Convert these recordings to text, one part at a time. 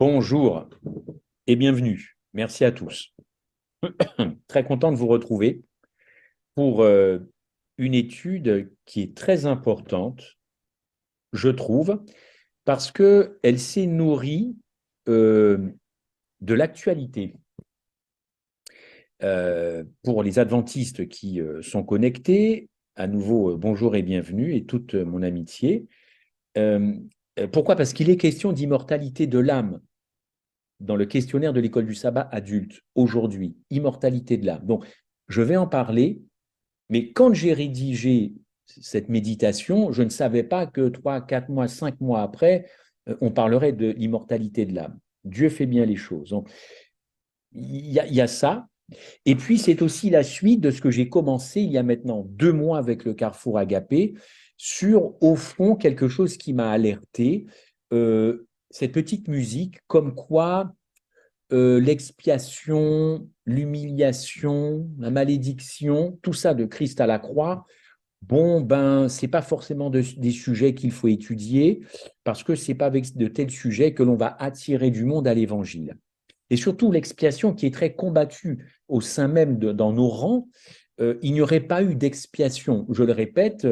Bonjour et bienvenue. Merci à tous. Très content de vous retrouver pour une étude qui est très importante, je trouve, parce qu'elle s'est nourrie euh, de l'actualité. Pour les adventistes qui sont connectés, à nouveau, bonjour et bienvenue et toute mon amitié. Euh, Pourquoi? Parce qu'il est question d'immortalité de l'âme dans le questionnaire de l'école du sabbat adulte, aujourd'hui, immortalité de l'âme. Donc, je vais en parler, mais quand j'ai rédigé cette méditation, je ne savais pas que 3, 4 mois, 5 mois après, on parlerait de l'immortalité de l'âme. Dieu fait bien les choses. Donc, il y a ça. Et puis, c'est aussi la suite de ce que j'ai commencé il y a maintenant 2 mois avec le Carrefour Agapé sur, au fond, quelque chose qui m'a alerté, cette petite musique, comme quoi l'expiation, l'humiliation, la malédiction, tout ça de Christ à la croix, bon, ben, c'est pas forcément des sujets qu'il faut étudier, parce que c'est pas avec de tels sujets que l'on va attirer du monde à l'évangile. Et surtout, l'expiation qui est très combattue au sein même dans nos rangs, il n'y aurait pas eu d'expiation. Je le répète,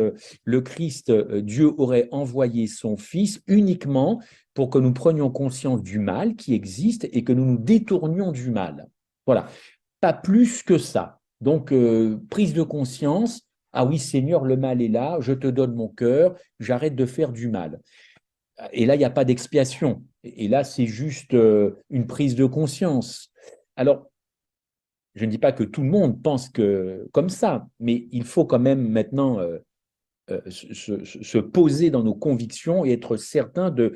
le Christ, Dieu aurait envoyé son Fils uniquement pour que nous prenions conscience du mal qui existe et que nous nous détournions du mal. Voilà, pas plus que ça. Donc, prise de conscience, ah oui Seigneur, le mal est là, je te donne mon cœur, j'arrête de faire du mal. Et là, il n'y a pas d'expiation. Et là, c'est juste une prise de conscience. Alors, je ne dis pas que tout le monde pense comme ça, mais il faut quand même maintenant se poser dans nos convictions et être certain de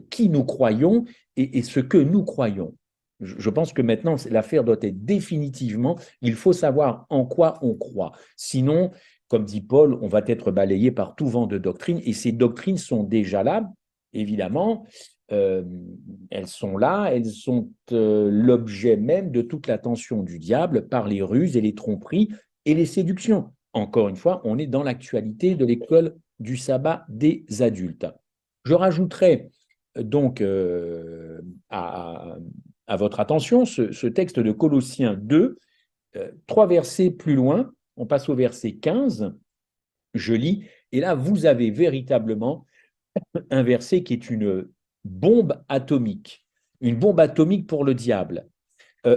qui nous croyons et ce que nous croyons. Je pense que maintenant, l'affaire doit être définitivement, il faut savoir en quoi on croit. Sinon, comme dit Paul, on va être balayé par tout vent de doctrine, et ces doctrines sont déjà là, évidemment. euh, Elles sont là, elles sont l'objet même de toute l'attention du diable par les ruses et les tromperies et les séductions. Encore une fois, on est dans l'actualité de l'école du sabbat des adultes. Je rajouterai donc à, à votre attention ce texte de Colossiens 2, 3 versets plus loin, on passe au verset 15, je lis, et là vous avez véritablement un verset qui est une bombe atomique pour le diable.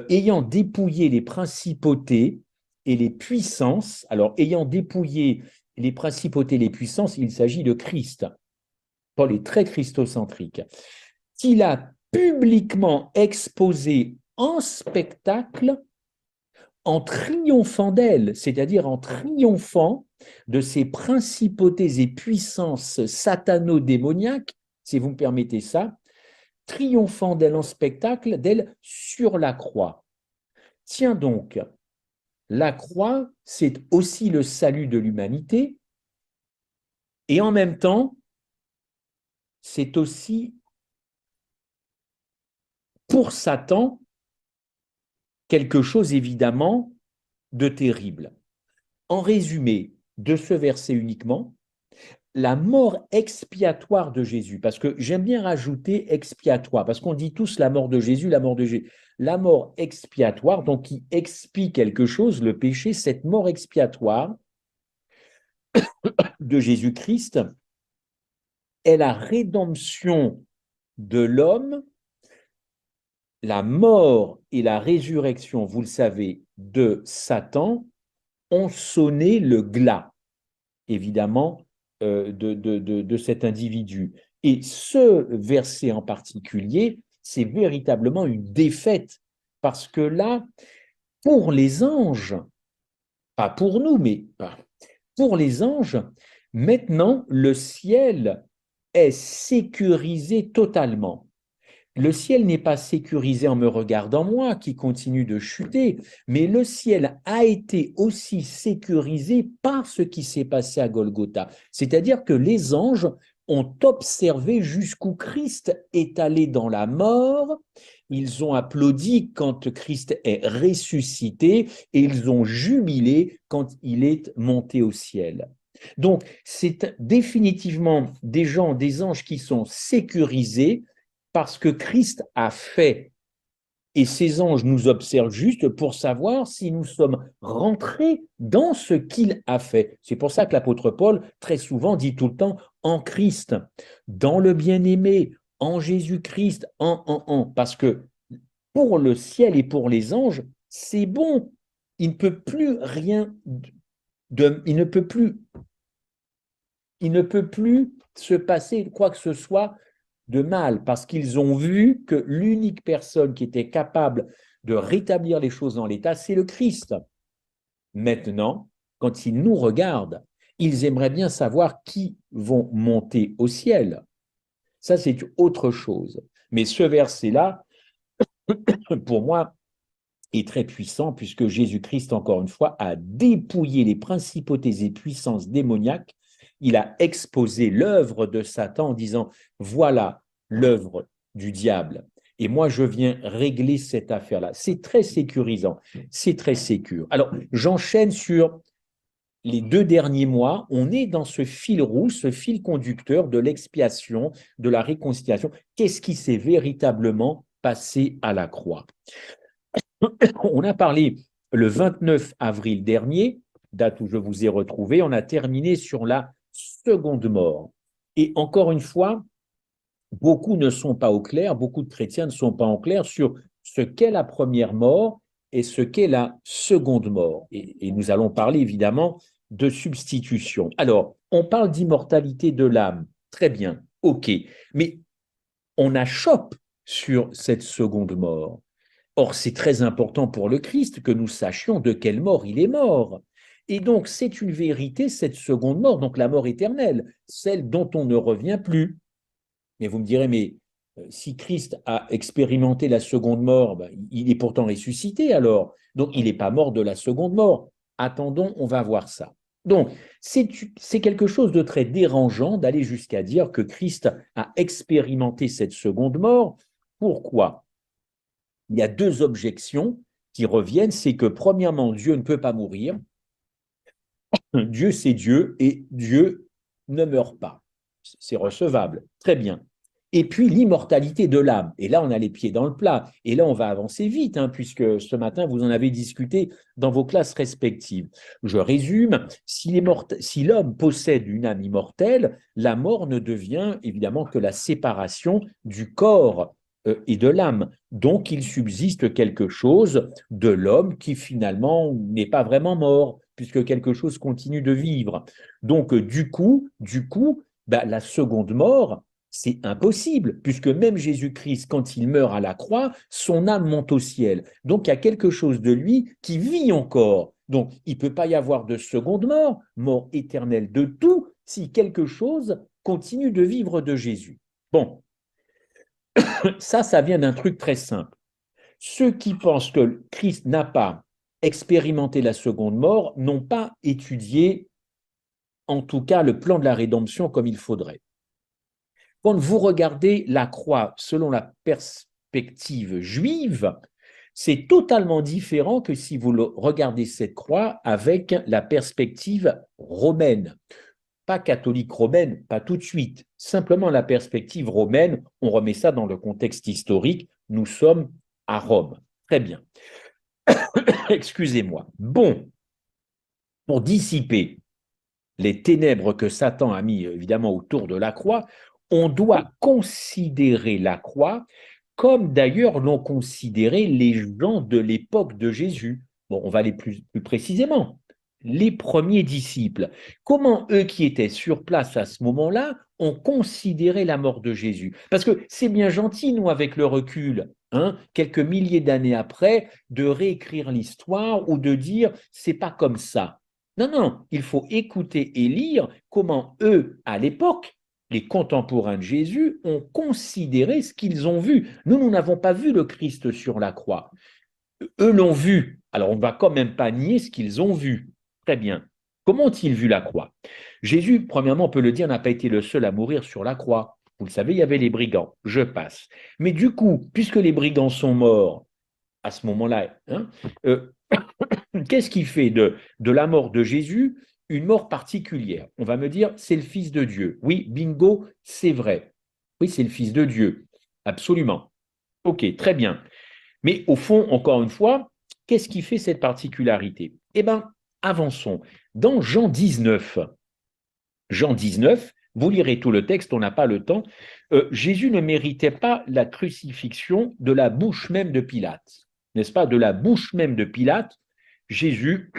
Ayant dépouillé les principautés et les puissances, alors ayant dépouillé les principautés et les puissances, il s'agit de Christ. Paul est très christocentrique. Qu'il a publiquement exposé en spectacle en triomphant d'elle, c'est-à-dire en triomphant de ces principautés et puissances satano-démoniaques, si vous me permettez ça, triomphant d'elle en spectacle, d'elle sur la croix. Tiens donc, la croix, c'est aussi le salut de l'humanité, et en même temps, c'est aussi pour Satan quelque chose évidemment de terrible. En résumé de ce verset uniquement, la mort expiatoire de Jésus, parce que j'aime bien rajouter expiatoire, parce qu'on dit tous la mort de Jésus, la mort de Jésus. La mort expiatoire, donc qui expie quelque chose, le péché, cette mort expiatoire de Jésus-Christ est la rédemption de l'homme, la mort et la résurrection, vous le savez, de Satan ont sonné le glas, évidemment, de cet individu. Et ce verset en particulier, c'est véritablement une défaite, parce que là, pour les anges, pas pour nous, mais pour les anges, maintenant, le ciel est sécurisé totalement. Le ciel n'est pas sécurisé en me regardant moi, qui continue de chuter, mais le ciel a été aussi sécurisé par ce qui s'est passé à Golgotha. C'est-à-dire que les anges ont observé jusqu'où Christ est allé dans la mort, ils ont applaudi quand Christ est ressuscité et ils ont jubilé quand il est monté au ciel. Donc, c'est définitivement des gens, des anges qui sont sécurisés parce que Christ a fait. Et ces anges nous observent juste pour savoir si nous sommes rentrés dans ce qu'il a fait. C'est pour ça que l'apôtre Paul, très souvent, dit tout le temps en Christ, dans le bien-aimé, en Jésus-Christ, Parce que pour le ciel et pour les anges, c'est bon. Il ne peut plus rien il ne peut plus se passer quoi que ce soit de mal, parce qu'ils ont vu que l'unique personne qui était capable de rétablir les choses dans l'état, c'est le Christ. Maintenant, quand ils nous regardent, ils aimeraient bien savoir qui vont monter au ciel. Ça, c'est autre chose. Mais ce verset-là, pour moi, est très puissant, puisque Jésus-Christ, encore une fois, a dépouillé les principautés et puissances démoniaques. Il a exposé l'œuvre de Satan en disant, voilà l'œuvre du diable. Et moi, je viens régler cette affaire-là. C'est très sécurisant, c'est très sécure. Alors, j'enchaîne sur les 2 derniers mois. On est dans ce fil rouge, ce fil conducteur de l'expiation, de la réconciliation. Qu'est-ce qui s'est véritablement passé à la croix? On a parlé le 29 avril dernier, date où je vous ai retrouvé, on a terminé sur la seconde mort. Et encore une fois, beaucoup ne sont pas au clair, beaucoup de chrétiens ne sont pas au clair sur ce qu'est la première mort et ce qu'est la seconde mort. Et nous allons parler évidemment de substitution. Alors, on parle d'immortalité de l'âme. Très bien, ok. Mais on achoppe sur cette seconde mort. Or, c'est très important pour le Christ que nous sachions de quelle mort il est mort. Et donc, c'est une vérité, cette seconde mort, donc la mort éternelle, celle dont on ne revient plus. Mais vous me direz, mais si Christ a expérimenté la seconde mort, ben, il est pourtant ressuscité alors. Donc, il n'est pas mort de la seconde mort. Attendons, on va voir ça. Donc, c'est quelque chose de très dérangeant d'aller jusqu'à dire que Christ a expérimenté cette seconde mort. Pourquoi? Il y a 2 objections qui reviennent. C'est que, premièrement, Dieu ne peut pas mourir. Dieu, c'est Dieu et Dieu ne meurt pas. C'est recevable. Très bien. Et puis l'immortalité de l'âme. Et là, on a les pieds dans le plat. Et là, on va avancer vite, puisque ce matin, vous en avez discuté dans vos classes respectives. Je résume, si l'homme possède une âme immortelle, la mort ne devient évidemment que la séparation du corps et de l'âme. Donc, il subsiste quelque chose de l'homme qui finalement n'est pas vraiment mort, puisque quelque chose continue de vivre. Donc, du coup, la seconde mort, c'est impossible, puisque même Jésus-Christ, quand il meurt à la croix, son âme monte au ciel. Donc, il y a quelque chose de lui qui vit encore. Donc, il ne peut pas y avoir de seconde mort, mort éternelle de tout, si quelque chose continue de vivre de Jésus. Bon, ça vient d'un truc très simple. Ceux qui pensent que Christ n'a pas expérimenté la seconde mort n'ont pas étudié, en tout cas, le plan de la rédemption comme il faudrait. Quand vous regardez la croix selon la perspective juive, c'est totalement différent que si vous regardez cette croix avec la perspective romaine. Pas catholique romaine, pas tout de suite. Simplement la perspective romaine, on remet ça dans le contexte historique. Nous sommes à Rome. Très bien. Excusez-moi. Bon, pour dissiper les ténèbres que Satan a mis évidemment autour de la croix, on doit considérer la croix comme d'ailleurs l'ont considéré les gens de l'époque de Jésus. Bon, on va aller plus précisément. Les premiers disciples, comment eux qui étaient sur place à ce moment-là ont considéré la mort de Jésus? Parce que c'est bien gentil, nous, avec le recul, quelques milliers d'années après, de réécrire l'histoire ou de dire c'est pas comme ça. Non, non, il faut écouter et lire comment eux, à l'époque, les contemporains de Jésus ont considéré ce qu'ils ont vu. Nous n'avons pas vu le Christ sur la croix. Eux l'ont vu. Alors, on ne va quand même pas nier ce qu'ils ont vu. Très bien. Comment ont-ils vu la croix? Jésus, premièrement, on peut le dire, n'a pas été le seul à mourir sur la croix. Vous le savez, il y avait les brigands. Je passe. Mais du coup, puisque les brigands sont morts à ce moment-là, qu'est-ce qui fait de la mort de Jésus une mort particulière? On va me dire, c'est le Fils de Dieu. Oui, bingo, c'est vrai. Oui, c'est le Fils de Dieu. absolument. OK, très bien. Mais au fond, encore une fois, qu'est-ce qui fait cette particularité? Eh bien, avançons. Dans Jean 19, vous lirez tout le texte, on n'a pas le temps, Jésus ne méritait pas la crucifixion de la bouche même de Pilate, n'est-ce pas? De la bouche même de Pilate, Jésus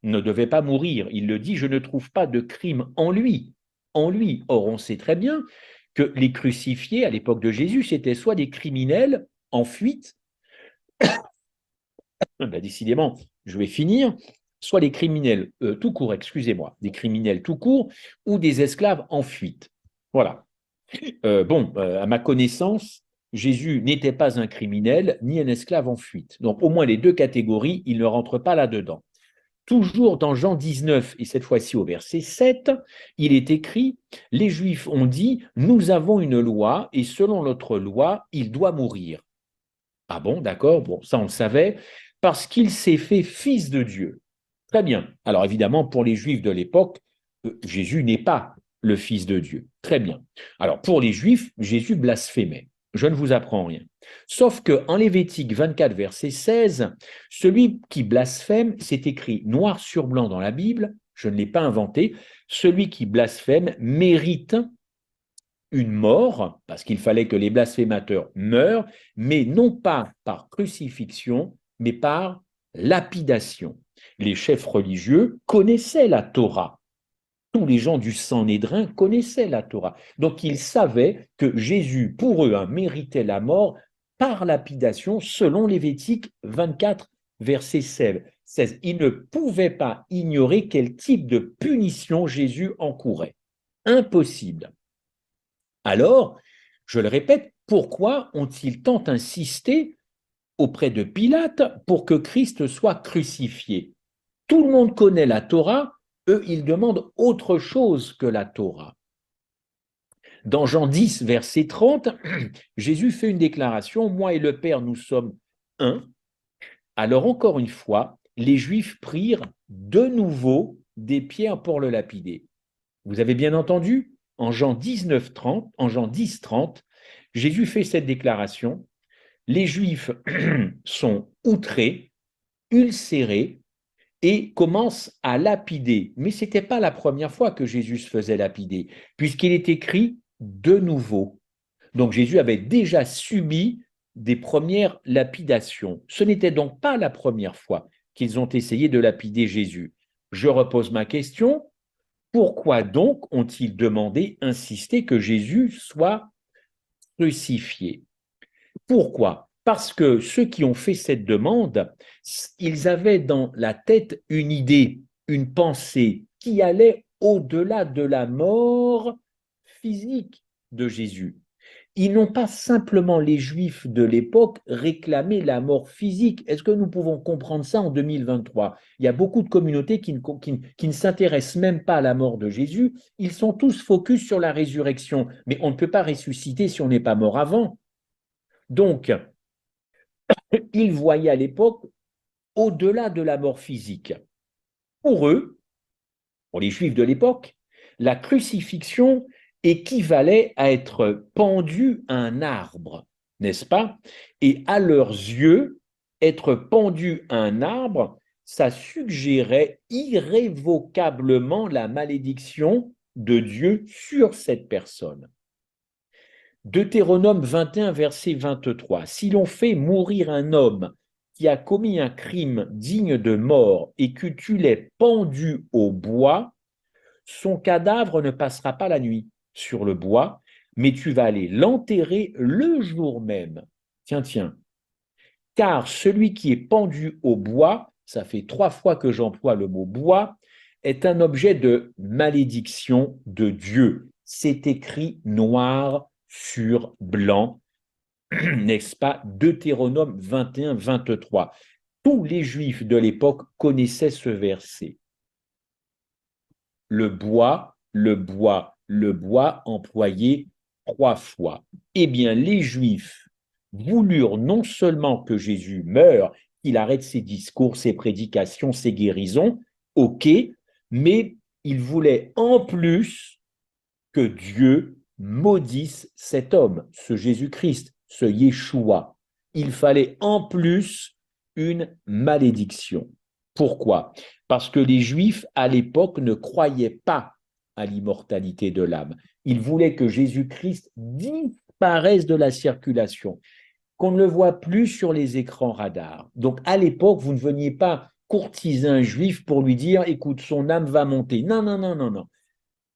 ne devait pas mourir. Il le dit, je ne trouve pas de crime en lui. En lui. Or, on sait très bien que les crucifiés à l'époque de Jésus, c'était soit des criminels en fuite, ben, décidément, je vais finir, soit des criminels tout court, excusez-moi, des criminels tout court ou des esclaves en fuite. Voilà. À ma connaissance, Jésus n'était pas un criminel ni un esclave en fuite. Donc, au moins les deux catégories, il ne rentre pas là-dedans. Toujours dans Jean 19, et cette fois-ci au verset 7, il est écrit, les Juifs ont dit, nous avons une loi, et selon notre loi, il doit mourir. Ah bon, d'accord, bon, ça on le savait, parce qu'il s'est fait fils de Dieu. Très bien. Alors évidemment, pour les Juifs de l'époque, Jésus n'est pas le fils de Dieu. Très bien. Alors pour les Juifs, Jésus blasphémait. Je ne vous apprends rien. Sauf qu'en Lévitique 24, verset 16, celui qui blasphème, c'est écrit noir sur blanc dans la Bible, je ne l'ai pas inventé, celui qui blasphème mérite une mort, parce qu'il fallait que les blasphémateurs meurent, mais non pas par crucifixion, mais par lapidation. Les chefs religieux connaissaient la Torah. Tous les gens du Sanhédrin connaissaient la Torah. Donc ils savaient que Jésus, pour eux, méritait la mort par lapidation, selon Lévitique 24, verset 16. Ils ne pouvaient pas ignorer quel type de punition Jésus encourait. Impossible. Alors, je le répète, pourquoi ont-ils tant insisté auprès de Pilate pour que Christ soit crucifié? Tout le monde connaît la Torah, eux, ils demandent autre chose que la Torah. Dans Jean 10, verset 30, Jésus fait une déclaration, moi et le Père, nous sommes un. Alors encore une fois, les Juifs prirent de nouveau des pierres pour le lapider. Vous avez bien entendu? En Jean 19, 30, en Jean 10, 30, Jésus fait cette déclaration. Les Juifs sont outrés, ulcérés et commencent à lapider. Mais ce n'était pas la première fois que Jésus se faisait lapider, puisqu'il est écrit de nouveau. Donc Jésus avait déjà subi des premières lapidations. Ce n'était donc pas la première fois qu'ils ont essayé de lapider Jésus. Je repose ma question. Pourquoi donc ont-ils demandé, insisté que Jésus soit crucifié? Pourquoi? Parce que ceux qui ont fait cette demande, ils avaient dans la tête une idée, une pensée qui allait au-delà de la mort physique de Jésus. Ils n'ont pas simplement, les Juifs de l'époque, réclamé la mort physique. Est-ce que nous pouvons comprendre ça en 2023? Il y a beaucoup de communautés qui ne s'intéressent même pas à la mort de Jésus. Ils sont tous focus sur la résurrection. Mais on ne peut pas ressusciter si on n'est pas mort avant. Donc, ils voyaient à l'époque au-delà de la mort physique. Pour eux, pour les Juifs de l'époque, la crucifixion équivalait à être pendu à un arbre, n'est-ce pas? Et à leurs yeux, être pendu à un arbre, ça suggérait irrévocablement la malédiction de Dieu sur cette personne. Deutéronome 21, verset 23. Si l'on fait mourir un homme qui a commis un crime digne de mort et que tu l'aies pendu au bois, son cadavre ne passera pas la nuit sur le bois, mais tu vas aller l'enterrer le jour même. Tiens, tiens. Car celui qui est pendu au bois, ça fait 3 fois que j'emploie le mot bois, est un objet de malédiction de Dieu. C'est écrit noir sur blanc, n'est-ce pas? Deutéronome 21, 23. Tous les Juifs de l'époque connaissaient ce verset. Le bois, le bois, le bois employé 3 fois. Eh bien, les Juifs voulurent non seulement que Jésus meure, qu'il arrête ses discours, ses prédications, ses guérisons, ok, mais ils voulaient en plus que Dieu maudisse cet homme, ce Jésus-Christ, ce Yeshua, il fallait en plus une malédiction. Pourquoi? Parce que les Juifs, à l'époque, ne croyaient pas à l'immortalité de l'âme. Ils voulaient que Jésus-Christ disparaisse de la circulation, qu'on ne le voit plus sur les écrans radars. Donc, à l'époque, vous ne veniez pas courtiser un Juif pour lui dire, écoute, son âme va monter. Non, non, non, non, non.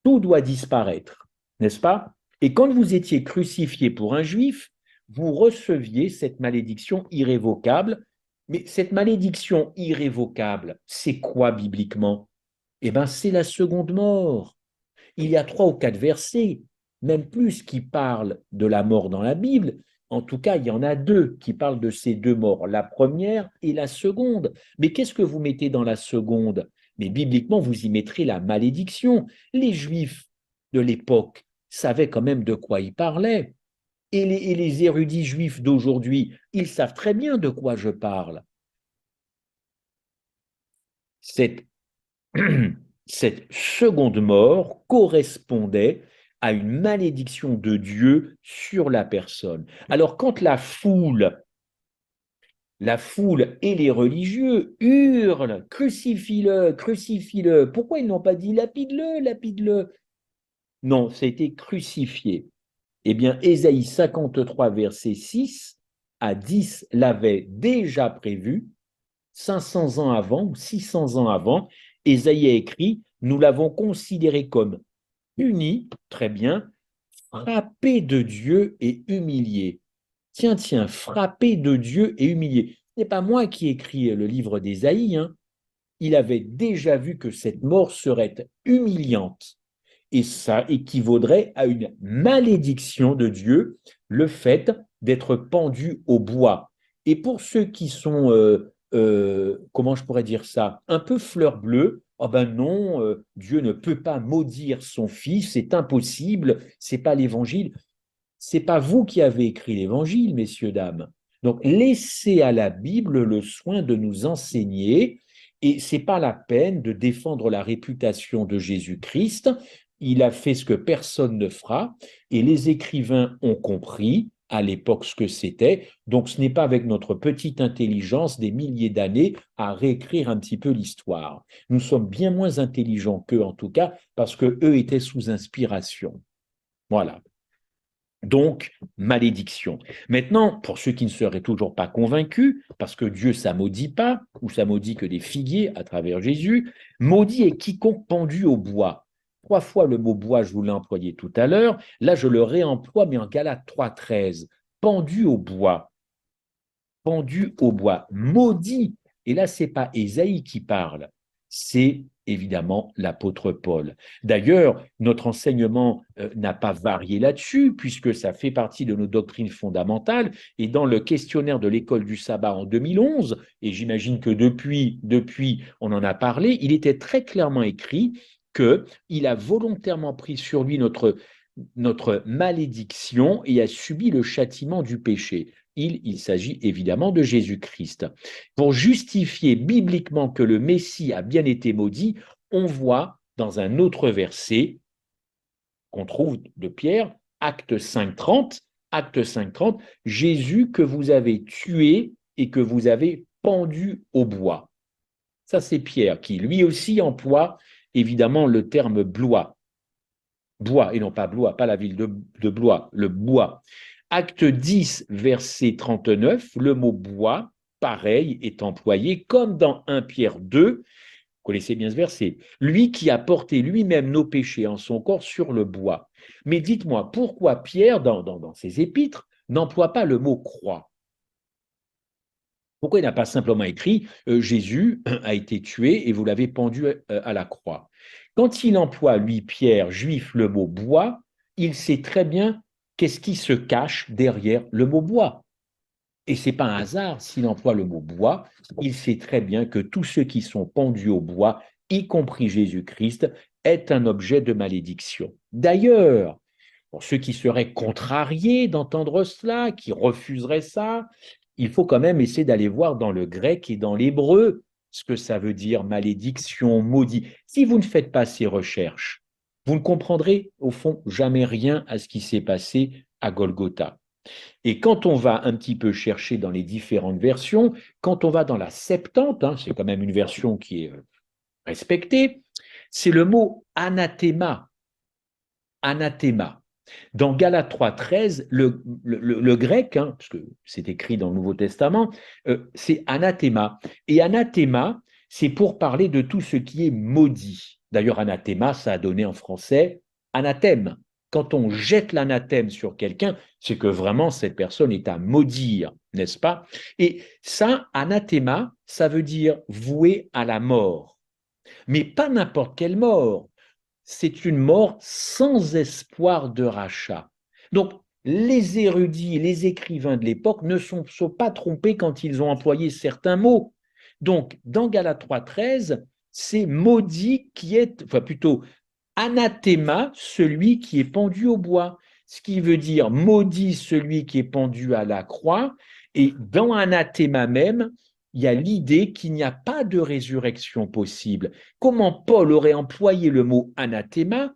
Tout doit disparaître, n'est-ce pas? Et quand vous étiez crucifié pour un Juif, vous receviez cette malédiction irrévocable. Mais cette malédiction irrévocable, c'est quoi bibliquement? Eh bien, c'est la seconde mort. Il y a 3 ou 4 versets, même plus, qui parlent de la mort dans la Bible. En tout cas, il y en a 2 qui parlent de ces 2 morts, la première et la seconde. Mais qu'est-ce que vous mettez dans la seconde? Mais bibliquement, vous y mettrez la malédiction. Les Juifs de l'époque savaient quand même de quoi ils parlaient. Et les érudits juifs d'aujourd'hui, ils savent très bien de quoi je parle. Cette cette seconde mort correspondait à une malédiction de Dieu sur la personne. Alors quand la foule et les religieux hurlent, crucifie-le, pourquoi ils n'ont pas dit lapide-le, lapide-le? Non, ça a été crucifié. Eh bien, Ésaïe 53, verset 6 à 10 l'avait déjà prévu, 500 ans avant ou 600 ans avant. Ésaïe a écrit, nous l'avons considéré comme uni, très bien, frappé de Dieu et humilié. Tiens, tiens, frappé de Dieu et humilié. Ce n'est pas moi qui écris le livre d'Ésaïe, hein. Il avait déjà vu que cette mort serait humiliante. Et ça équivaudrait à une malédiction de Dieu, le fait d'être pendu au bois. Et pour ceux qui sont, comment je pourrais dire ça, un peu fleur bleue, oh ben non, Dieu ne peut pas maudire son fils, c'est impossible, c'est pas l'évangile. C'est pas vous qui avez écrit l'évangile, messieurs, dames. Donc, laissez à la Bible le soin de nous enseigner, et c'est pas la peine de défendre la réputation de Jésus-Christ. Il a fait ce que personne ne fera, et les écrivains ont compris à l'époque ce que c'était. Donc, ce n'est pas avec notre petite intelligence des milliers d'années à réécrire un petit peu l'histoire. Nous sommes bien moins intelligents qu'eux, en tout cas, parce que eux étaient sous inspiration. Voilà. Donc, malédiction. Maintenant, pour ceux qui ne seraient toujours pas convaincus, parce que Dieu, ça maudit pas, ou ça maudit que des figuiers à travers Jésus, maudit est quiconque pendu au bois. 3 fois le mot bois, je vous l'ai employé tout à l'heure. Là, je le réemploie, mais en Galates 3,13. Pendu au bois. Pendu au bois. Maudit. Et là, ce n'est pas Ésaïe qui parle, c'est évidemment l'apôtre Paul. D'ailleurs, notre enseignement n'a pas varié là-dessus, puisque ça fait partie de nos doctrines fondamentales. Et dans le questionnaire de l'école du sabbat en 2011, et j'imagine que depuis, on en a parlé, il était très clairement écrit qu'il a volontairement pris sur lui notre malédiction et a subi le châtiment du péché. Il s'agit évidemment de Jésus-Christ. Pour justifier bibliquement que le Messie a bien été maudit, on voit dans un autre verset qu'on trouve de Pierre, Acte 5,30, Acte 5,30, Jésus que vous avez tué et que vous avez pendu au bois. Ça, c'est Pierre qui, lui aussi, emploie évidemment le terme blois. Bois, et non pas Blois, pas la ville de Blois, le bois. Acte 10, verset 39, le mot bois, pareil, est employé comme dans 1 Pierre 2, vous connaissez bien ce verset, lui qui a porté lui-même nos péchés en son corps sur le bois. Mais dites-moi, pourquoi Pierre, dans ses épîtres, n'emploie pas le mot croix? Pourquoi il n'a pas simplement écrit Jésus a été tué et vous l'avez pendu à la croix? Quand il emploie, lui, Pierre, juif, le mot bois, il sait très bien qu'est-ce qui se cache derrière le mot bois. Et ce n'est pas un hasard s'il emploie le mot bois, il sait très bien que tous ceux qui sont pendus au bois, y compris Jésus-Christ, est un objet de malédiction. D'ailleurs, pour ceux qui seraient contrariés d'entendre cela, qui refuseraient ça, il faut quand même essayer d'aller voir dans le grec et dans l'hébreu ce que ça veut dire malédiction, maudit. Si vous ne faites pas ces recherches, vous ne comprendrez au fond jamais rien à ce qui s'est passé à Golgotha. Et quand on va un petit peu chercher dans les différentes versions, quand on va dans la Septante, hein, c'est quand même une version qui est respectée, c'est le mot anathema. Anathema. Dans Galates 3,13, le grec, hein, parce que c'est écrit dans le Nouveau Testament, c'est anathema. Et anathema, c'est pour parler de tout ce qui est maudit. D'ailleurs, anathema, ça a donné en français anathème. Quand on jette l'anathème sur quelqu'un, c'est que vraiment cette personne est à maudire, n'est-ce pas? Et ça, anathema, ça veut dire voué à la mort. Mais pas n'importe quelle mort, c'est une mort sans espoir de rachat. Donc, les érudits, les écrivains de l'époque ne sont pas trompés quand ils ont employé certains mots. Donc, dans Galates 3,13, c'est maudit qui est, enfin plutôt anathema, celui qui est pendu au bois. Ce qui veut dire maudit celui qui est pendu à la croix. Et dans anathema même, il y a l'idée qu'il n'y a pas de résurrection possible. Comment Paul aurait employé le mot anathema,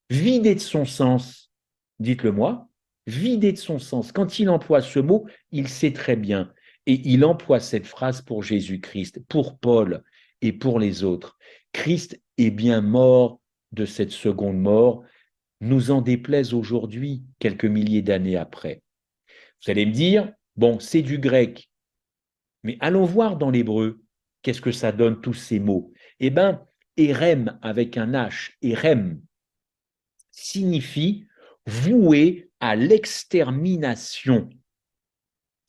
vidé de son sens? Dites-le moi, vidé de son sens. Quand il emploie ce mot, il sait très bien. Et il emploie cette phrase pour Jésus-Christ, pour Paul et pour les autres. Christ est bien mort de cette seconde mort, nous en déplaise aujourd'hui, quelques milliers d'années après. Vous allez me dire, bon, c'est du grec, mais allons voir dans l'hébreu, qu'est-ce que ça donne tous ces mots? Eh bien, Érem avec un H, Érem, signifie voué à l'extermination.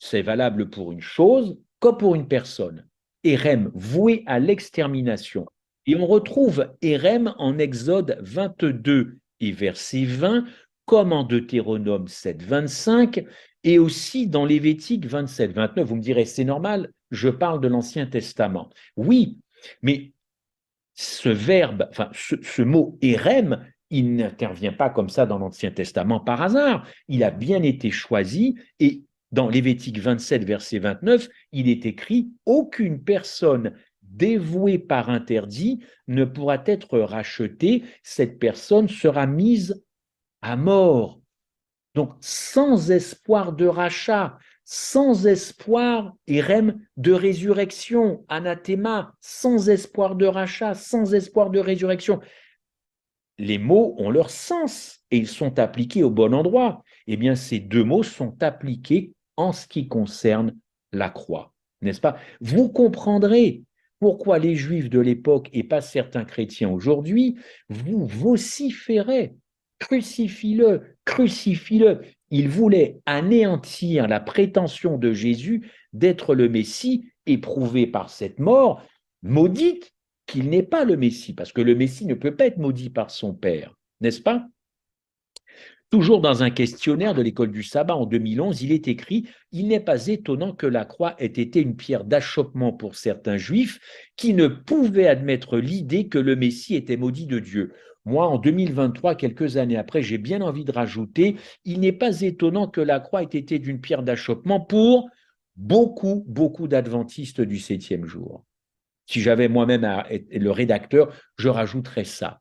C'est valable pour une chose comme pour une personne. Érem, voué à l'extermination. Et on retrouve Érem en Exode 22 et verset 20, comme en Deutéronome 7, 25, et aussi dans Lévitique 27, 29. Vous me direz, c'est normal, je parle de l'Ancien Testament. Oui, mais ce verbe, enfin, ce mot érem, il n'intervient pas comme ça dans l'Ancien Testament par hasard. Il a bien été choisi et dans Lévitique 27, verset 29, il est écrit aucune personne dévouée par interdit ne pourra être rachetée, cette personne sera mise à mort. Donc, sans espoir de rachat, sans espoir, Érem, de résurrection, anathema, sans espoir de rachat, sans espoir de résurrection. Les mots ont leur sens et ils sont appliqués au bon endroit. Eh bien, ces deux mots sont appliqués en ce qui concerne la croix, n'est-ce pas? Vous comprendrez pourquoi les Juifs de l'époque et pas certains chrétiens aujourd'hui, vous vociférez, crucifie-le, crucifie-le. Ils voulaient anéantir la prétention de Jésus d'être le Messie, éprouvé par cette mort maudite qu'il n'est pas le Messie, parce que le Messie ne peut pas être maudit par son Père, n'est-ce pas? Toujours dans un questionnaire de l'école du sabbat en 2011, il est écrit « Il n'est pas étonnant que la croix ait été une pierre d'achoppement pour certains juifs qui ne pouvaient admettre l'idée que le Messie était maudit de Dieu. » Moi, en 2023, quelques années après, j'ai bien envie de rajouter « Il n'est pas étonnant que la croix ait été d'une pierre d'achoppement pour beaucoup d'adventistes du 7e jour. » Si j'avais moi-même le rédacteur, je rajouterais ça.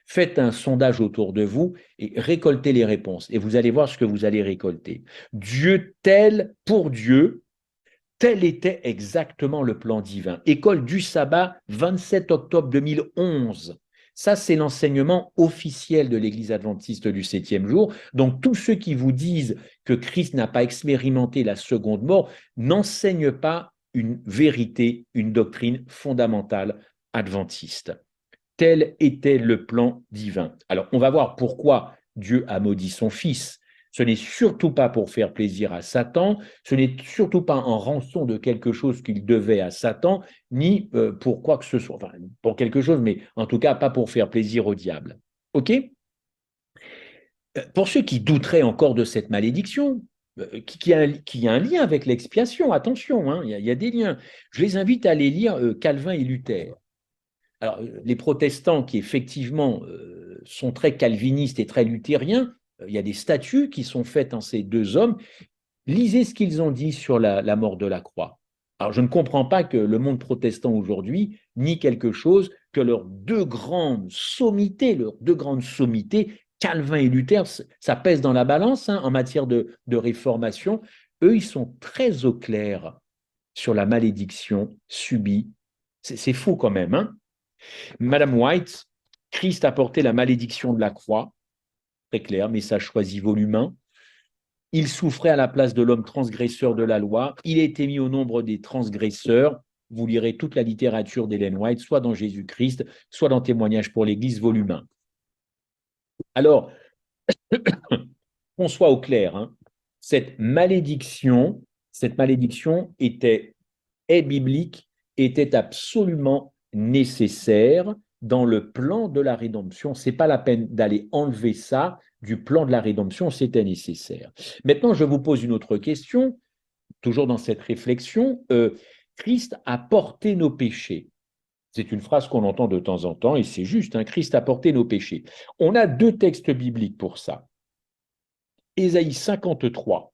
Faites un sondage autour de vous et récoltez les réponses. Et vous allez voir ce que vous allez récolter. Dieu tel pour Dieu, tel était exactement le plan divin. École du sabbat, 27 octobre 2011. Ça, c'est l'enseignement officiel de l'Église adventiste du 7e jour. Donc, tous ceux qui vous disent que Christ n'a pas expérimenté la seconde mort n'enseignent pas une vérité, une doctrine fondamentale adventiste. Tel était le plan divin. Alors, on va voir pourquoi Dieu a maudit son Fils. Ce n'est surtout pas pour faire plaisir à Satan, ce n'est surtout pas en rançon de quelque chose qu'il devait à Satan, ni pour quoi que ce soit, enfin, pour quelque chose, mais en tout cas pas pour faire plaisir au diable. OK? Pour ceux qui douteraient encore de cette malédiction, qui a un lien avec l'expiation, attention, hein, il y a des liens. Je les invite à aller lire Calvin et Luther. Alors, les protestants qui effectivement sont très calvinistes et très luthériens, il y a des statues qui sont faites en ces deux hommes. Lisez ce qu'ils ont dit sur la mort de la croix. Alors, je ne comprends pas que le monde protestant aujourd'hui nie quelque chose que leurs deux grandes sommités Calvin et Luther, ça pèse dans la balance en matière de réformation. Eux, ils sont très au clair sur la malédiction subie. C'est fou quand même. Madame White, Christ a porté la malédiction de la croix, très clair, message choisi volume 1. Il souffrait à la place de l'homme transgresseur de la loi. Il a été mis au nombre des transgresseurs. Vous lirez toute la littérature d'Ellen White, soit dans Jésus-Christ, soit dans Témoignages pour l'Église, volume 1. Alors, qu'on soit au clair, cette malédiction est biblique, était absolument nécessaire dans le plan de la rédemption. Ce n'est pas la peine d'aller enlever ça du plan de la rédemption, c'était nécessaire. Maintenant, je vous pose une autre question, toujours dans cette réflexion. Christ a porté nos péchés. C'est une phrase qu'on entend de temps en temps et c'est juste, Christ a porté nos péchés. On a deux textes bibliques pour ça. Ésaïe 53,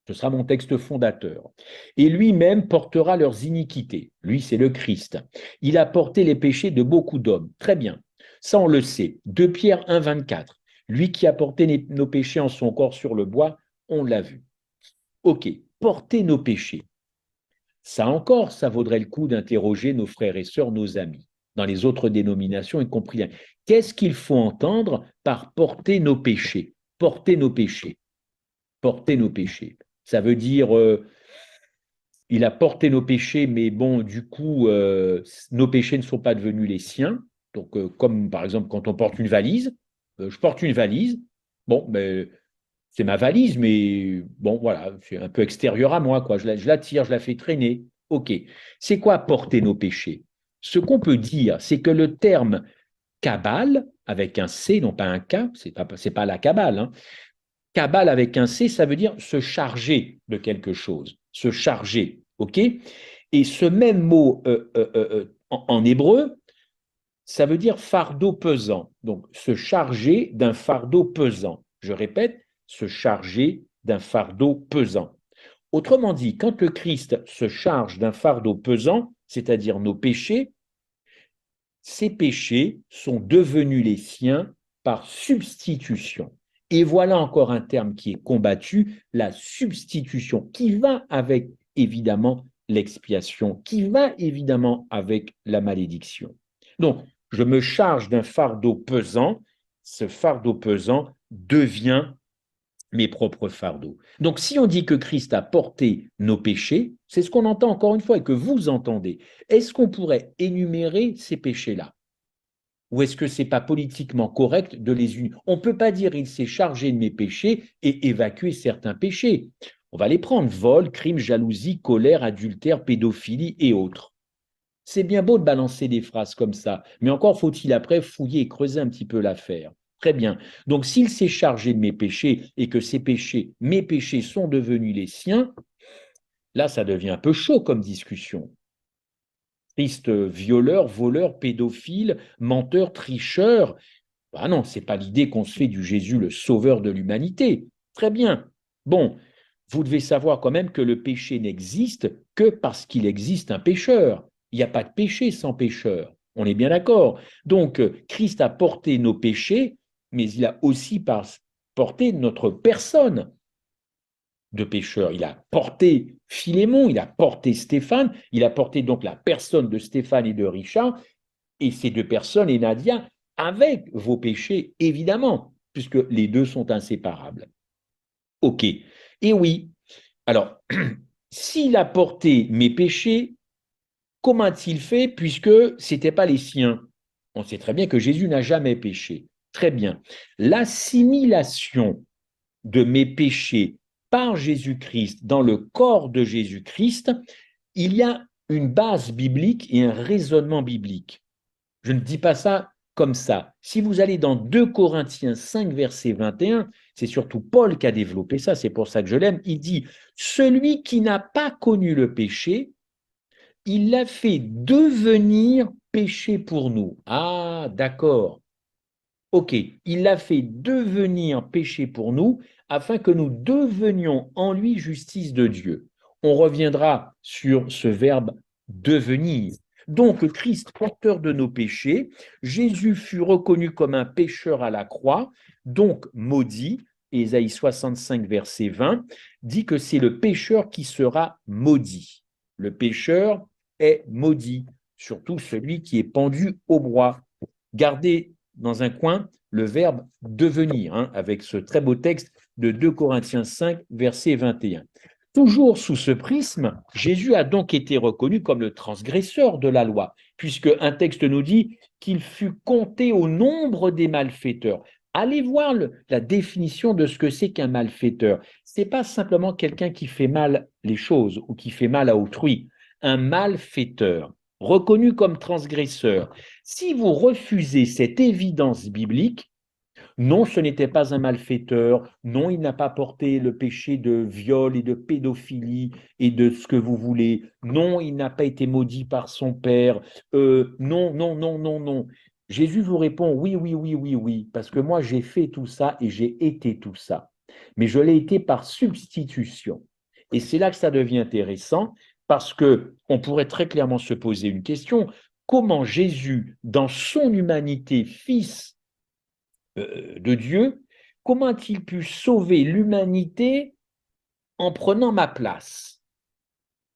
ce sera mon texte fondateur. Et lui-même portera leurs iniquités. Lui, c'est le Christ. Il a porté les péchés de beaucoup d'hommes. Très bien. Ça, on le sait. 2 Pierre 1, 24. Lui qui a porté nos péchés en son corps sur le bois, on l'a vu. OK, porter nos péchés. Ça encore, ça vaudrait le coup d'interroger nos frères et sœurs, nos amis, dans les autres dénominations, y compris. Qu'est-ce qu'il faut entendre par porter nos péchés? Porter nos péchés. Porter nos péchés. Ça veut dire, il a porté nos péchés, mais bon, du coup, nos péchés ne sont pas devenus les siens. Donc, comme par exemple, quand on porte une valise, je porte une valise, bon, ben, c'est ma valise, mais bon, voilà, c'est un peu extérieur à moi, quoi. Je la tire, je la fais traîner. OK. C'est quoi porter nos péchés? Ce qu'on peut dire, c'est que le terme cabale, avec un C, non pas un K, c'est pas la cabale, Kabbalah avec un C, ça veut dire se charger de quelque chose, se charger, ok? Et ce même mot en hébreu, ça veut dire fardeau pesant. Donc, se charger d'un fardeau pesant. Je répète, se charger d'un fardeau pesant. Autrement dit, quand le Christ se charge d'un fardeau pesant, c'est-à-dire nos péchés, ces péchés sont devenus les siens par substitution. Et voilà encore un terme qui est combattu, la substitution, qui va avec évidemment l'expiation, qui va évidemment avec la malédiction. Donc, je me charge d'un fardeau pesant, ce fardeau pesant devient mes propres fardeaux. Donc, si on dit que Christ a porté nos péchés, c'est ce qu'on entend encore une fois et que vous entendez. Est-ce qu'on pourrait énumérer ces péchés-là? Ou est-ce que ce n'est pas politiquement correct de les unir? On ne peut pas dire il s'est chargé de mes péchés et évacuer certains péchés. On va les prendre, vol, crime, jalousie, colère, adultère, pédophilie et autres. C'est bien beau de balancer des phrases comme ça, mais encore faut-il après fouiller et creuser un petit peu l'affaire. Très bien. Donc s'il s'est chargé de mes péchés et que ces péchés, mes péchés sont devenus les siens, là ça devient un peu chaud comme discussion. Christ violeur, voleur, pédophile, menteur, tricheur. Ah non, ce n'est pas l'idée qu'on se fait du Jésus le sauveur de l'humanité. Très bien. Bon, vous devez savoir quand même que le péché n'existe que parce qu'il existe un pécheur. Il n'y a pas de péché sans pécheur. On est bien d'accord. Donc, Christ a porté nos péchés, mais il a aussi porté notre personne de pécheur. Il a porté Philémon, il a porté Stéphane, il a porté donc la personne de Stéphane et de Richard, et ces deux personnes, et Nadia, avec vos péchés, évidemment, puisque les deux sont inséparables. OK. Et oui, alors, s'il a porté mes péchés, comment a-t-il fait puisque ce n'étaient pas les siens? On sait très bien que Jésus n'a jamais péché. Très bien. L'assimilation de mes péchés par Jésus-Christ dans le corps de Jésus-Christ, il y a une base biblique et un raisonnement biblique. Je ne dis pas ça comme ça. Si vous allez dans 2 Corinthiens 5, verset 21, c'est surtout Paul qui a développé ça, c'est pour ça que je l'aime. Il dit, celui qui n'a pas connu le péché, il l'a fait devenir péché pour nous. Ah, d'accord. OK, il l'a fait devenir péché pour nous afin que nous devenions en lui justice de Dieu. On reviendra sur ce verbe devenir. Donc, Christ, porteur de nos péchés, Jésus fut reconnu comme un pécheur à la croix, donc maudit. Ésaïe 65, verset 20, dit que c'est le pécheur qui sera maudit. Le pécheur est maudit, surtout celui qui est pendu au bois. Gardez dans un coin le verbe devenir, avec ce très beau texte de 2 Corinthiens 5, verset 21. Toujours sous ce prisme, Jésus a donc été reconnu comme le transgresseur de la loi, puisque un texte nous dit qu'il fut compté au nombre des malfaiteurs. Allez voir la définition de ce que c'est qu'un malfaiteur. Ce n'est pas simplement quelqu'un qui fait mal les choses ou qui fait mal à autrui. Un malfaiteur, reconnu comme transgresseur. Si vous refusez cette évidence biblique, non, ce n'était pas un malfaiteur. Non, il n'a pas porté le péché de viol et de pédophilie et de ce que vous voulez. Non, il n'a pas été maudit par son père. Non, non, non, non, non. Jésus vous répond oui, oui, oui, oui, oui, parce que moi j'ai fait tout ça et j'ai été tout ça. Mais je l'ai été par substitution. Et c'est là que ça devient intéressant parce que on pourrait très clairement se poser une question. Comment Jésus, dans son humanité, fils de Dieu, comment a-t-il pu sauver l'humanité en prenant ma place?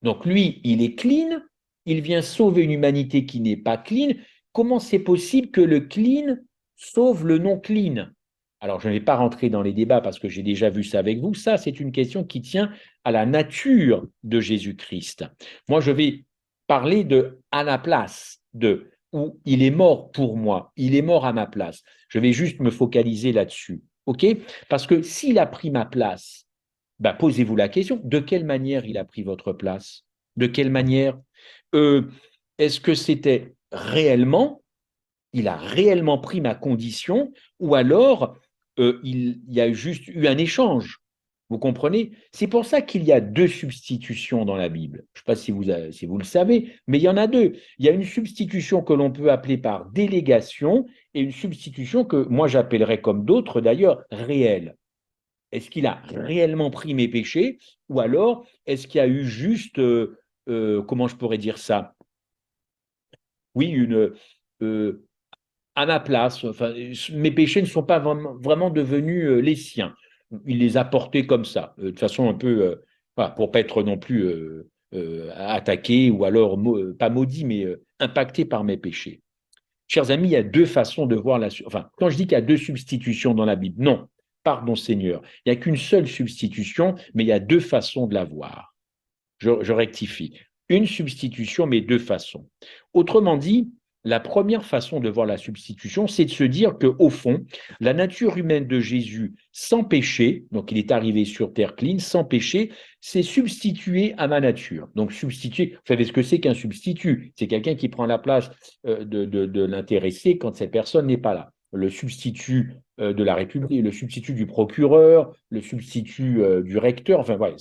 Donc lui, il est clean, il vient sauver une humanité qui n'est pas clean. Comment c'est possible que le clean sauve le non clean? Alors, je ne vais pas rentrer dans les débats parce que j'ai déjà vu ça avec vous. Ça, c'est une question qui tient à la nature de Jésus-Christ. Moi, je vais parler de à la place de où il est mort pour moi, il est mort à ma place. Je vais juste me focaliser là-dessus. OK? Parce que s'il a pris ma place, ben, posez-vous la question, de quelle manière il a pris votre place? De quelle manière? Est-ce que c'était réellement, il a réellement pris ma condition, ou alors il y a juste eu un échange? Vous comprenez? C'est pour ça qu'il y a deux substitutions dans la Bible. Je ne sais pas si vous le savez, mais il y en a deux. Il y a une substitution que l'on peut appeler par délégation et une substitution que moi j'appellerais comme d'autres d'ailleurs réelle. Est-ce qu'il a réellement pris mes péchés ou alors est-ce qu'il y a eu juste, comment je pourrais dire ça? Oui, à ma place, enfin, mes péchés ne sont pas vraiment devenus les siens. Il les a portés comme ça, de façon un peu, voilà, pour ne pas être non plus attaqué ou alors, pas maudit, mais impacté par mes péchés. Chers amis, il y a deux façons de voir Enfin, quand je dis qu'il y a deux substitutions dans la Bible, non, pardon Seigneur, il n'y a qu'une seule substitution, mais il y a deux façons de la voir. Je rectifie. Une substitution, mais deux façons. Autrement dit, la première façon de voir la substitution, c'est de se dire qu'au fond, la nature humaine de Jésus, sans péché, donc il est arrivé sur terre clean, sans péché, c'est substitué à ma nature. Donc substituer, vous savez ce que c'est qu'un substitut? C'est quelqu'un qui prend la place de l'intéressé quand cette personne n'est pas là. Le substitut de la République, le substitut du procureur, le substitut du recteur, enfin voilà,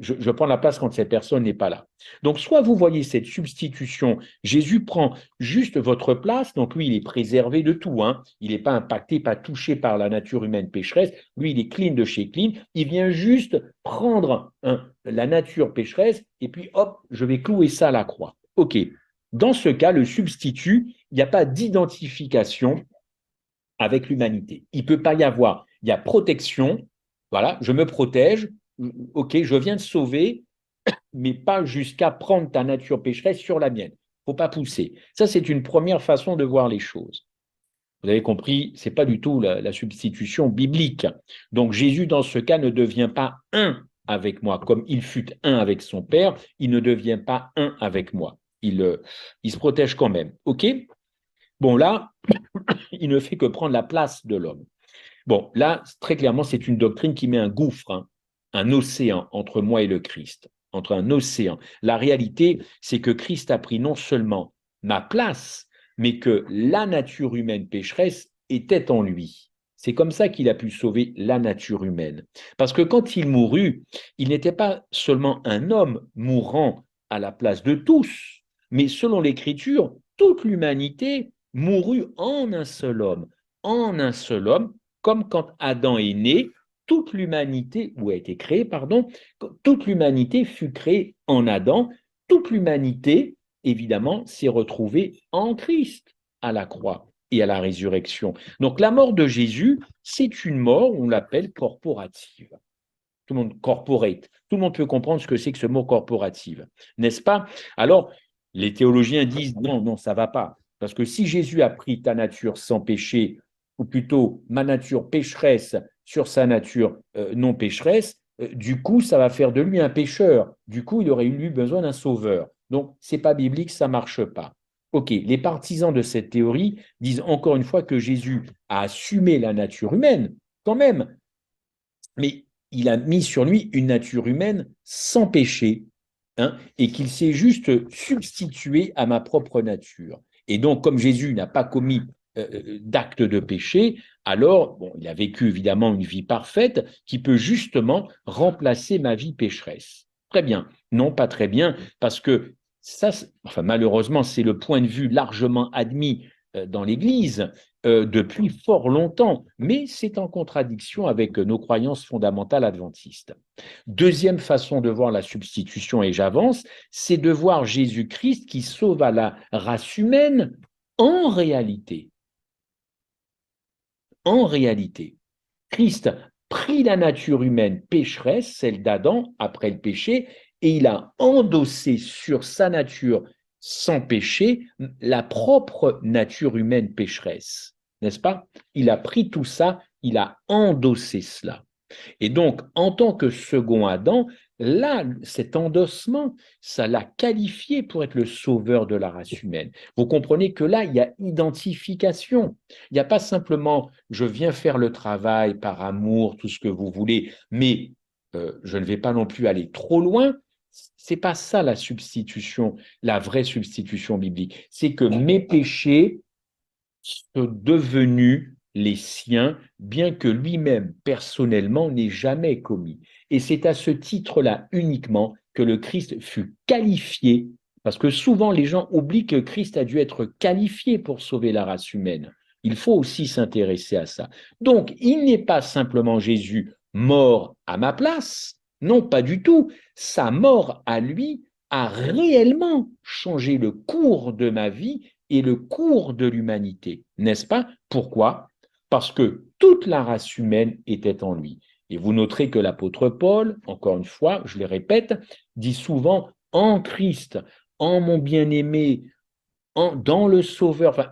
je prends la place quand cette personne n'est pas là. Donc, soit vous voyez cette substitution, Jésus prend juste votre place, donc lui, il est préservé de tout, il n'est pas impacté, pas touché par la nature humaine pécheresse, lui, il est clean de chez clean, il vient juste prendre la nature pécheresse, et puis hop, je vais clouer ça à la croix. OK. Dans ce cas, le substitut, il n'y a pas d'identification avec l'humanité. Il ne peut pas y avoir, il y a protection, voilà, je me protège, ok, je viens de sauver, mais pas jusqu'à prendre ta nature pécheresse sur la mienne. Il ne faut pas pousser. Ça, c'est une première façon de voir les choses. Vous avez compris, ce n'est pas du tout la substitution biblique. Donc Jésus, dans ce cas, ne devient pas un avec moi. Comme il fut un avec son Père, il ne devient pas un avec moi. Il se protège quand même. OK? Bon, là, il ne fait que prendre la place de l'homme. Bon, là, très clairement, c'est une doctrine qui met un gouffre, un océan entre moi et le Christ, entre un océan. La réalité, c'est que Christ a pris non seulement ma place, mais que la nature humaine pécheresse était en lui. C'est comme ça qu'il a pu sauver la nature humaine. Parce que quand il mourut, il n'était pas seulement un homme mourant à la place de tous, mais selon l'Écriture, toute l'humanité mourut en un seul homme, comme quand Adam est né, toute l'humanité, ou a été créée, pardon, toute l'humanité fut créée en Adam, toute l'humanité évidemment, s'est retrouvé en Christ à la croix et à la résurrection. Donc la mort de Jésus, c'est une mort, on l'appelle corporative. Tout le monde, corporate, tout le monde peut comprendre ce que c'est que ce mot corporative, n'est-ce pas? Alors, les théologiens disent non, non, ça ne va pas. Parce que si Jésus a pris ta nature sans péché, ou plutôt ma nature pécheresse sur sa nature non pécheresse, du coup, ça va faire de lui un pécheur. Du coup, il aurait eu besoin d'un sauveur. Donc, ce n'est pas biblique, ça ne marche pas. Ok, les partisans de cette théorie disent encore une fois que Jésus a assumé la nature humaine, quand même, mais il a mis sur lui une nature humaine sans péché, hein, et qu'il s'est juste substitué à ma propre nature. Et donc, comme Jésus n'a pas commis d'acte de péché, alors, bon, il a vécu évidemment une vie parfaite qui peut justement remplacer ma vie pécheresse. Très bien. Non, pas très bien, parce que ça, enfin, malheureusement, c'est le point de vue largement admis dans l'Église, depuis fort longtemps, mais c'est en contradiction avec nos croyances fondamentales adventistes. Deuxième façon de voir la substitution, et j'avance, c'est de voir Jésus-Christ qui sauve à la race humaine en réalité. En réalité, Christ prit la nature humaine pécheresse, celle d'Adam, après le péché, et il a endossé sur sa nature sans péché la propre nature humaine pécheresse, n'est-ce pas? Il a pris tout ça, il a endossé cela. Et donc, en tant que second Adam, là, cet endossement, ça l'a qualifié pour être le sauveur de la race humaine. Vous comprenez que là, il y a identification. Il n'y a pas simplement je viens faire le travail par amour, tout ce que vous voulez, mais je ne vais pas non plus aller trop loin. C'est pas ça la substitution, la vraie substitution biblique. C'est que mes péchés sont devenus les siens, bien que lui-même, personnellement, n'ait jamais commis. Et c'est à ce titre-là uniquement que le Christ fut qualifié, parce que souvent les gens oublient que Christ a dû être qualifié pour sauver la race humaine. Il faut aussi s'intéresser à ça. Donc, il n'est pas simplement Jésus mort à ma place, non, pas du tout. Sa mort à lui a réellement changé le cours de ma vie et le cours de l'humanité, n'est-ce pas? Pourquoi? Parce que toute la race humaine était en lui. Et vous noterez que l'apôtre Paul, encore une fois, je le répète, dit souvent en Christ, en mon bien-aimé, dans le Sauveur. Enfin,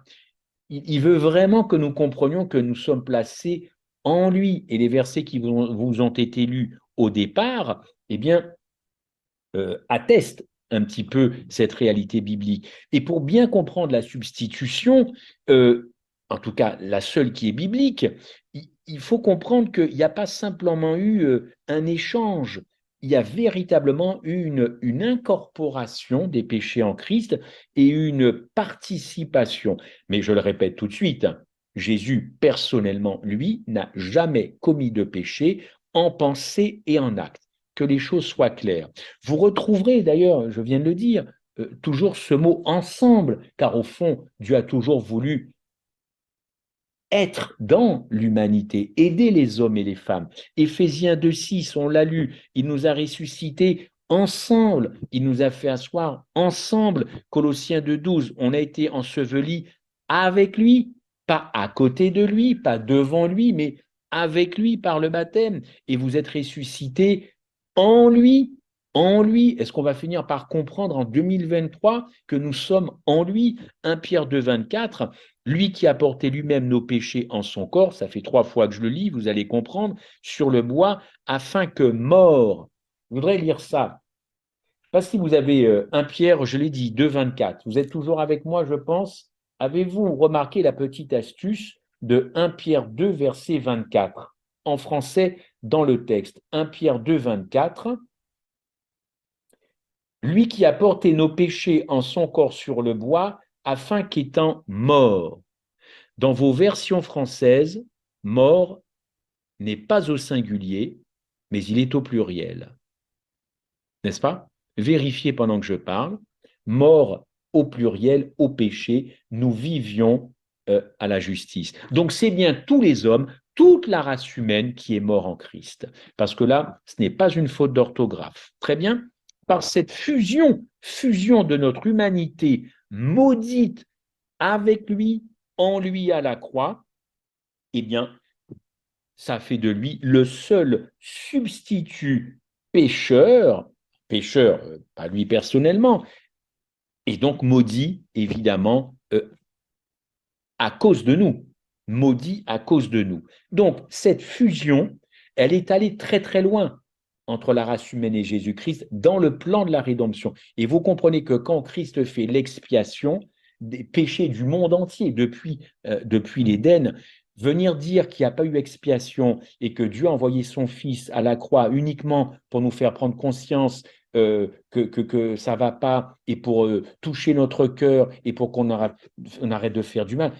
il veut vraiment que nous comprenions que nous sommes placés en lui. Et les versets qui vous ont été lus au départ, eh bien, atteste un petit peu cette réalité biblique. Et pour bien comprendre la substitution, en tout cas la seule qui est biblique, il faut comprendre qu'il n'y a pas simplement eu un échange, il y a véritablement eu une incorporation des péchés en Christ et une participation. Mais je le répète tout de suite, Jésus personnellement, lui, n'a jamais commis de péché en pensée et en acte. Que les choses soient claires. Vous retrouverez d'ailleurs, je viens de le dire, toujours ce mot ensemble, car au fond, Dieu a toujours voulu être dans l'humanité, aider les hommes et les femmes. Éphésiens 2,6, on l'a lu, il nous a ressuscités ensemble, il nous a fait asseoir ensemble. Colossiens 2,12, on a été ensevelis avec lui, pas à côté de lui, pas devant lui, mais avec lui par le baptême. Et vous êtes ressuscités en lui. En lui, est-ce qu'on va finir par comprendre en 2023 que nous sommes en lui? 1 Pierre 2,24, lui qui a porté lui-même nos péchés en son corps, ça fait 3 fois que je le lis, vous allez comprendre, sur le bois, afin que mort, je voudrais lire ça. Je ne sais pas si vous avez 1 Pierre, je l'ai dit, 2,24. Vous êtes toujours avec moi, je pense. Avez-vous remarqué la petite astuce de 1 Pierre 2, verset 24, en français dans le texte? 1 Pierre 2, 24. Lui qui a porté nos péchés en son corps sur le bois, afin qu'étant mort. Dans vos versions françaises, mort n'est pas au singulier, mais il est au pluriel. N'est-ce pas? Vérifiez pendant que je parle. Mort au pluriel, au péché, nous vivions à la justice. Donc c'est bien tous les hommes, toute la race humaine qui est mort en Christ. Parce que là, ce n'est pas une faute d'orthographe. Très bien? par cette fusion de notre humanité maudite avec lui, en lui à la croix, eh bien, ça fait de lui le seul substitut pécheur, pas lui personnellement, et donc maudit, évidemment, à cause de nous. Maudit à cause de nous. Donc, cette fusion, elle est allée très très loin entre la race humaine et Jésus-Christ dans le plan de la rédemption. Et vous comprenez que quand Christ fait l'expiation des péchés du monde entier depuis l'Éden, venir dire qu'il n'y a pas eu expiation et que Dieu a envoyé son Fils à la croix uniquement pour nous faire prendre conscience que ça ne va pas et pour toucher notre cœur et pour qu'on arrête de faire du mal,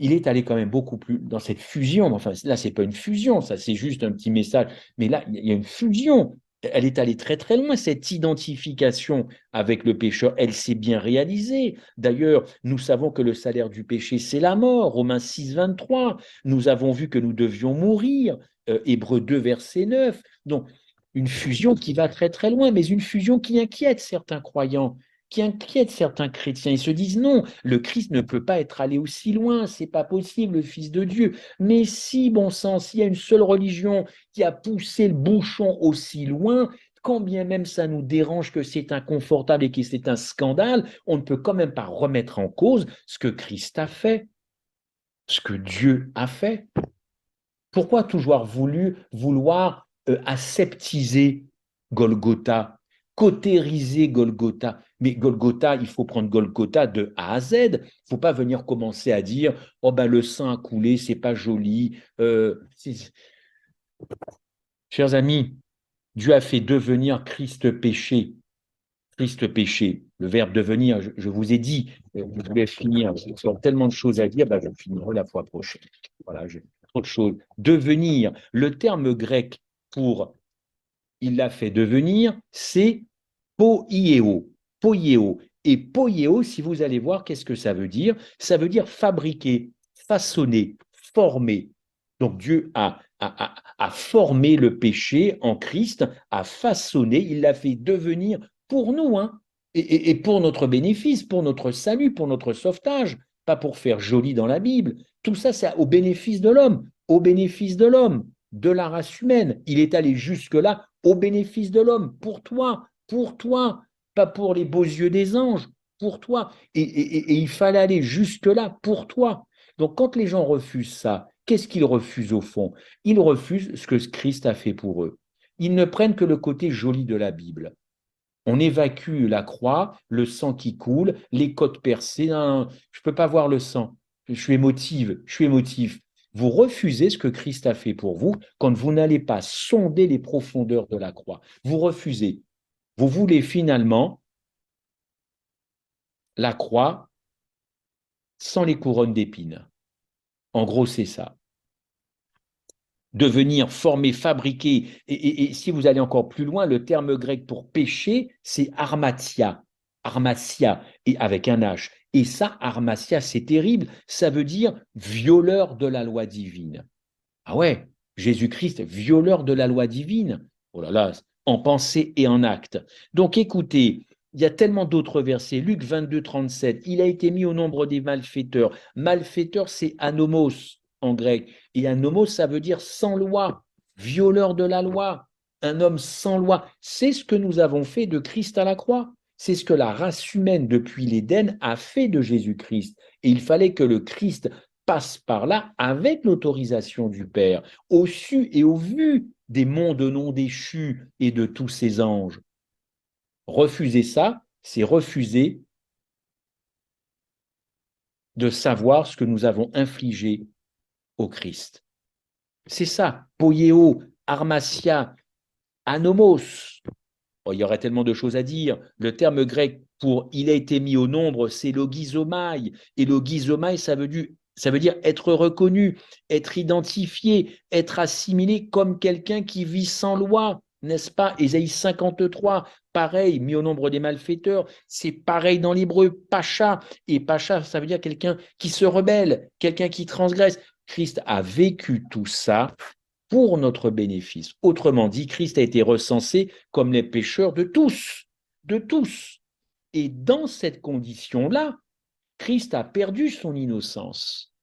il est allé quand même beaucoup plus dans cette fusion. Enfin, là, ce n'est pas une fusion, ça, c'est juste un petit message. Mais là, il y a une fusion. Elle est allée très, très loin, cette identification avec le pécheur. Elle s'est bien réalisée. D'ailleurs, nous savons que le salaire du péché, c'est la mort. Romains 6, 23. Nous avons vu que nous devions mourir. Hébreux 2, verset 9. Donc, une fusion qui va très, très loin, mais une fusion qui inquiète certains croyants, qui inquiète certains chrétiens. Ils se disent non, le Christ ne peut pas être allé aussi loin, c'est pas possible, le Fils de Dieu. Mais si, bon sang, s'il y a une seule religion qui a poussé le bouchon aussi loin, quand bien même ça nous dérange, que c'est inconfortable et que c'est un scandale, on ne peut quand même pas remettre en cause ce que Christ a fait, ce que Dieu a fait. Pourquoi toujours vouloir aseptiser Golgotha, cautériser Golgotha? Mais Golgotha, il faut prendre Golgotha de A à Z. Il ne faut pas venir commencer à dire oh ben le sang a coulé, c'est pas joli. Chers amis, Dieu a fait devenir Christ péché. Christ péché, le verbe devenir, je vous ai dit, je voulais finir, j'ai tellement de choses à dire, ben je finirai la fois prochaine. Voilà, j'ai trop de choses. Devenir, le terme grec pour il l'a fait devenir, c'est poieo. Poieo. Et poieo, si vous allez voir, qu'est-ce que ça veut dire? Ça veut dire fabriquer, façonner, former. Donc Dieu a formé le péché en Christ, a façonné, il l'a fait devenir pour nous, hein, et pour notre bénéfice, pour notre salut, pour notre sauvetage, pas pour faire joli dans la Bible. Tout ça, c'est au bénéfice de l'homme, au bénéfice de l'homme, de la race humaine. Il est allé jusque-là au bénéfice de l'homme, pour toi, pas pour les beaux yeux des anges, pour toi. Et il fallait aller jusque-là pour toi. Donc quand les gens refusent ça, qu'est-ce qu'ils refusent au fond? Ils refusent ce que Christ a fait pour eux. Ils ne prennent que le côté joli de la Bible. On évacue la croix, le sang qui coule, les côtes percées. Non, je ne peux pas voir le sang. Je suis émotif. Vous refusez ce que Christ a fait pour vous quand vous n'allez pas sonder les profondeurs de la croix. Vous refusez. Vous voulez finalement la croix sans les couronnes d'épines. En gros, c'est ça. Devenir, former, fabriquer. Et si vous allez encore plus loin, le terme grec pour péché, c'est armatia. Armatia, et avec un H. Et ça, armatia, c'est terrible. Ça veut dire violeur de la loi divine. Ah ouais, Jésus-Christ, violeur de la loi divine. Oh là là, en pensée et en acte. Donc écoutez, il y a tellement d'autres versets. Luc 22, 37, il a été mis au nombre des malfaiteurs. Malfaiteur, c'est anomos en grec. Et anomos, ça veut dire sans loi, violeur de la loi, un homme sans loi. C'est ce que nous avons fait de Christ à la croix. C'est ce que la race humaine depuis l'Éden a fait de Jésus-Christ. Et il fallait que le Christ passe par là avec l'autorisation du Père, au su et au vu des mondes non déchus et de tous ces anges. Refuser ça, c'est refuser de savoir ce que nous avons infligé au Christ. C'est ça, poieo, armatia, anomos. Oh, il y aurait tellement de choses à dire. Le terme grec pour il a été mis au nombre, c'est logizomai. Et logizomai, ça veut dire être reconnu, être identifié, être assimilé comme quelqu'un qui vit sans loi, n'est-ce pas? Ésaïe 53, pareil, mis au nombre des malfaiteurs, c'est pareil dans l'hébreu, pacha. Et pacha, ça veut dire quelqu'un qui se rebelle, quelqu'un qui transgresse. Christ a vécu tout ça pour notre bénéfice. Autrement dit, Christ a été recensé comme les pécheurs de tous. de tous. Et dans cette condition-là, Christ a perdu son innocence.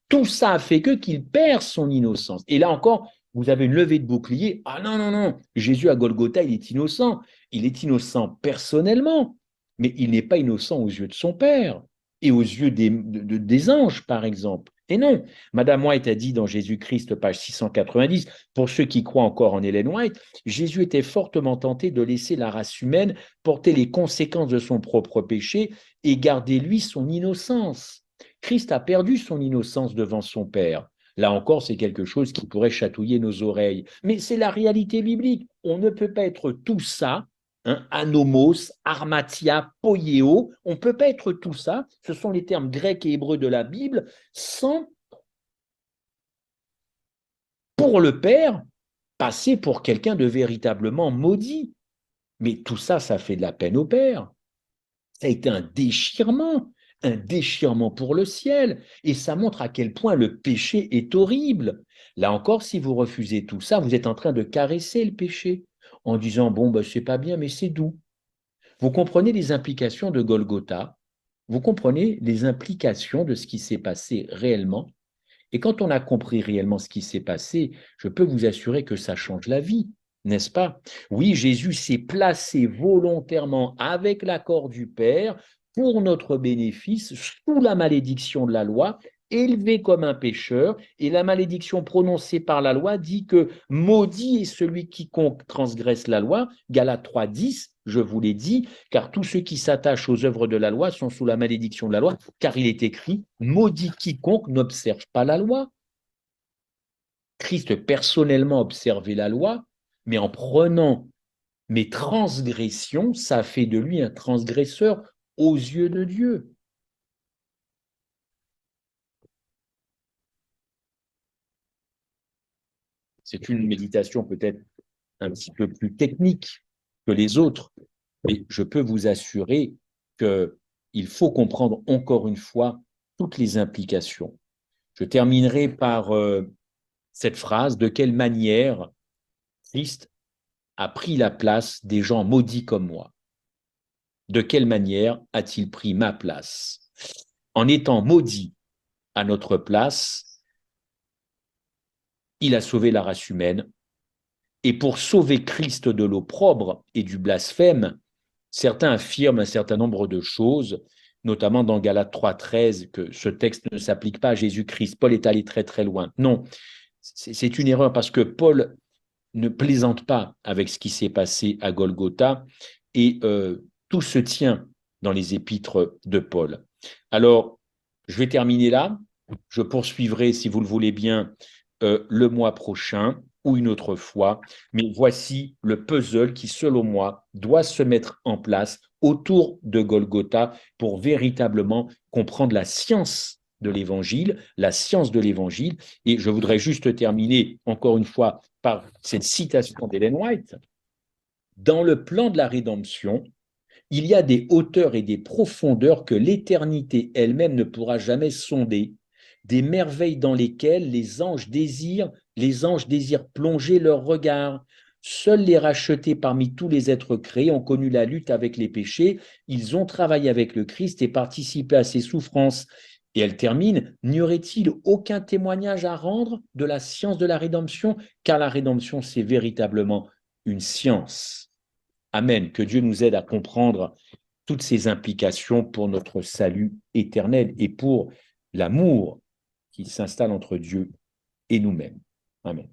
Tout ça a fait qu'il perd son innocence. Et là encore, vous avez une levée de bouclier. Ah non, non, non, Jésus à Golgotha, il est innocent. Il est innocent personnellement, mais il n'est pas innocent aux yeux de son Père et aux yeux des anges, par exemple. Et non, Madame White a dit dans Jésus-Christ, page 690, pour ceux qui croient encore en Ellen White, Jésus était fortement tenté de laisser la race humaine porter les conséquences de son propre péché et garder lui son innocence. Christ a perdu son innocence devant son Père. Là encore, c'est quelque chose qui pourrait chatouiller nos oreilles. Mais c'est la réalité biblique. On ne peut pas être tout ça, hein, anomos, armatia, poieo. On ne peut pas être tout ça. Ce sont les termes grecs et hébreux de la Bible, sans, pour le Père, passer pour quelqu'un de véritablement maudit. Mais tout ça, ça fait de la peine au Père. Ça a été un déchirement pour le ciel. Et ça montre à quel point le péché est horrible. Là encore, si vous refusez tout ça, vous êtes en train de caresser le péché en disant, bon, ben, c'est pas bien, mais c'est doux. Vous comprenez les implications de Golgotha, vous comprenez les implications de ce qui s'est passé réellement. Et quand on a compris réellement ce qui s'est passé, je peux vous assurer que ça change la vie, n'est-ce pas? Oui, Jésus s'est placé volontairement avec l'accord du Père pour notre bénéfice sous la malédiction de la loi, élevé comme un pécheur, et la malédiction prononcée par la loi dit que maudit est celui quiconque transgresse la loi, Galates 3,10, je vous l'ai dit, car tous ceux qui s'attachent aux œuvres de la loi sont sous la malédiction de la loi, car il est écrit, maudit quiconque n'observe pas la loi. Christ personnellement observait la loi, mais en prenant mes transgressions, ça fait de lui un transgresseur aux yeux de Dieu. C'est une méditation peut-être un petit peu plus technique que les autres, mais je peux vous assurer qu'il faut comprendre encore une fois toutes les implications. Je terminerai par cette phrase, de quelle manière Christ a pris la place des gens maudits comme moi. De quelle manière a-t-il pris ma place? En étant maudit à notre place, il a sauvé la race humaine. Et pour sauver Christ de l'opprobre et du blasphème, certains affirment un certain nombre de choses, notamment dans Galates 3,13, que ce texte ne s'applique pas à Jésus-Christ. Paul est allé très très loin. Non, c'est une erreur parce que Paul ne plaisante pas avec ce qui s'est passé à Golgotha et tout se tient dans les épîtres de Paul. Alors, je vais terminer là. Je poursuivrai, si vous le voulez bien, le mois prochain ou une autre fois. Mais voici le puzzle qui, selon moi, doit se mettre en place autour de Golgotha pour véritablement comprendre la science de l'Évangile, la science de l'Évangile. Et je voudrais juste terminer, encore une fois, par cette citation d'Ellen White. Dans le plan de la rédemption, il y a des hauteurs et des profondeurs que l'éternité elle-même ne pourra jamais sonder, des merveilles dans lesquelles les anges désirent plonger leur regard. Seuls les rachetés parmi tous les êtres créés ont connu la lutte avec les péchés, ils ont travaillé avec le Christ et participé à ses souffrances. Et elle termine, n'y aurait-il aucun témoignage à rendre de la science de la rédemption? Car la rédemption, c'est véritablement une science. Amen. Que Dieu nous aide à comprendre toutes ces implications pour notre salut éternel et pour l'amour qui s'installe entre Dieu et nous-mêmes. Amen.